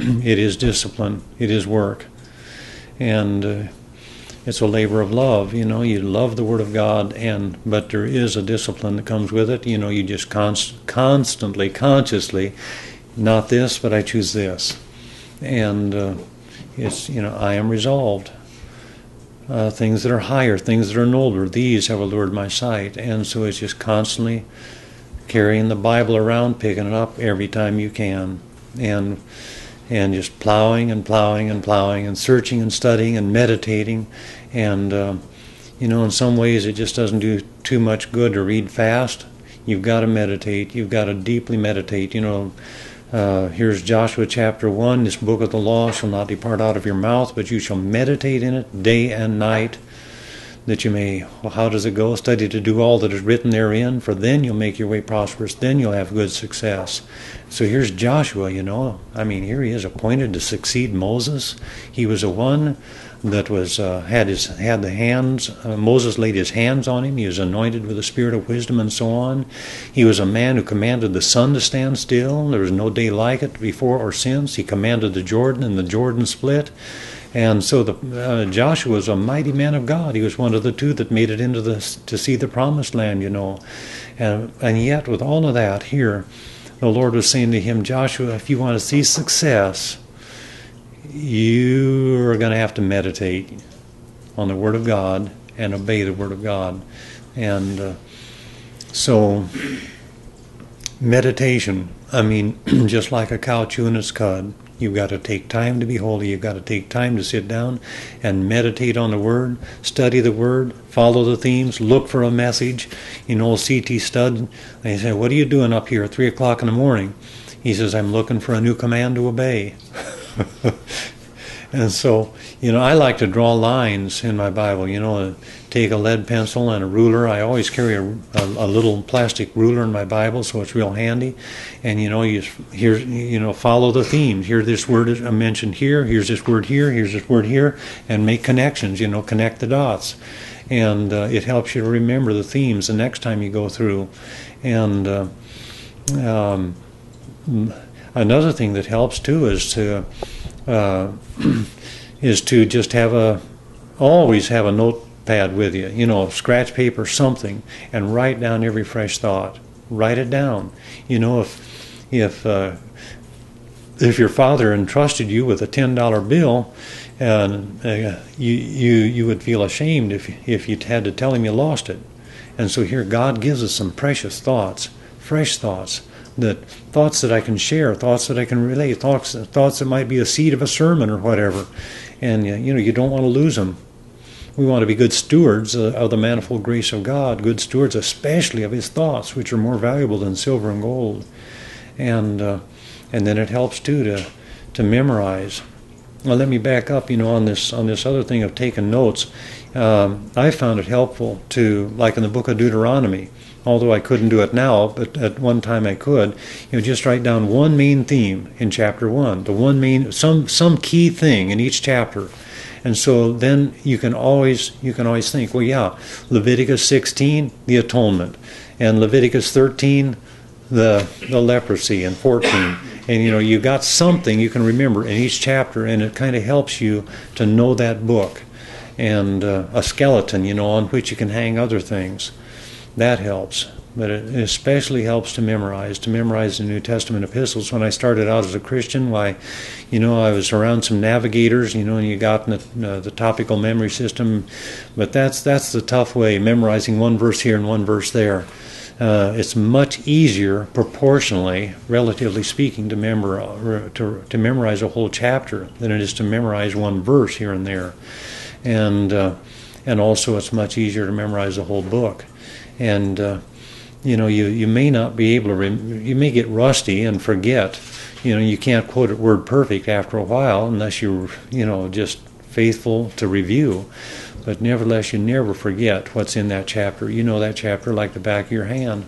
it is discipline, it is work, and it's a labor of love. You love the Word of God, but there is a discipline that comes with it. You just constantly, consciously, not this, but I choose this, and it's I am resolved. Things that are higher, things that are nobler, these have allured my sight. And so it's just constantly carrying the Bible around, picking it up every time you can, and just plowing and plowing and plowing and searching and studying and meditating. And in some ways it just doesn't do too much good to read fast. You've got to meditate. You've got to deeply meditate. Here's Joshua chapter 1, this book of the law shall not depart out of your mouth, but you shall meditate in it day and night, that you may, how does it go? Study to do all that is written therein, for then you'll make your way prosperous, then you'll have good success. So here's Joshua, here he is appointed to succeed Moses. He was the one that was Moses laid his hands on him. He was anointed with the spirit of wisdom and so on. He was a man who commanded the sun to stand still. There was no day like it before or since. He commanded the Jordan, and the Jordan split. And so Joshua was a mighty man of God. He was one of the two that made it to see the promised land, And yet, with all of that here, the Lord was saying to him, Joshua, if you want to see success, you are going to have to meditate on the Word of God and obey the Word of God. And so meditation, just like a cow chewing its cud, you've got to take time to be holy. You've got to take time to sit down and meditate on the Word, study the Word, follow the themes, look for a message. C.T. Studd, they say, what are you doing up here at 3 o'clock in the morning? He says, I'm looking for a new command to obey. And so, I like to draw lines in my Bible, take a lead pencil and a ruler. I always carry a little plastic ruler in my Bible, so it's real handy. And, follow the themes. Here, this word is mentioned here. Here's this word here. Here's this word here. And make connections, connect the dots. And it helps you to remember the themes the next time you go through. And another thing that helps, too, is to just always have a notepad with you, scratch paper, something, and write down every fresh thought. Write it down. If your father entrusted you with a $10 bill, and you would feel ashamed if you had to tell him you lost it. And so here God gives us some precious thoughts, fresh thoughts, thoughts that I can share, thoughts that I can relate, thoughts that might be a seed of a sermon or whatever. And you don't want to lose them. We want to be good stewards of the manifold grace of God, good stewards especially of His thoughts, which are more valuable than silver and gold. And then it helps too to memorize. Well, let me back up. On this other thing of taking notes, I found it helpful to, like in the book of Deuteronomy. Although I couldn't do it now, but at one time I could, just write down one main theme in chapter 1, some key thing in each chapter. And so then you can always think, well, yeah, Leviticus 16, the atonement, and Leviticus 13, the leprosy, and 14. And you got something you can remember in each chapter, and it kind of helps you to know that book, and a skeleton, on which you can hang other things. That helps, but it especially helps to memorize the New Testament epistles. When I started out as a Christian, I was around some navigators, and you got the topical memory system, but that's the tough way, memorizing one verse here and one verse there. It's much easier, proportionally, relatively speaking, to memorize a whole chapter than it is to memorize one verse here and there, and also it's much easier to memorize the whole book. And you may not be able to you may get rusty and forget. You can't quote it word perfect after a while unless you're just faithful to review. But nevertheless, you never forget what's in that chapter. You know that chapter like the back of your hand.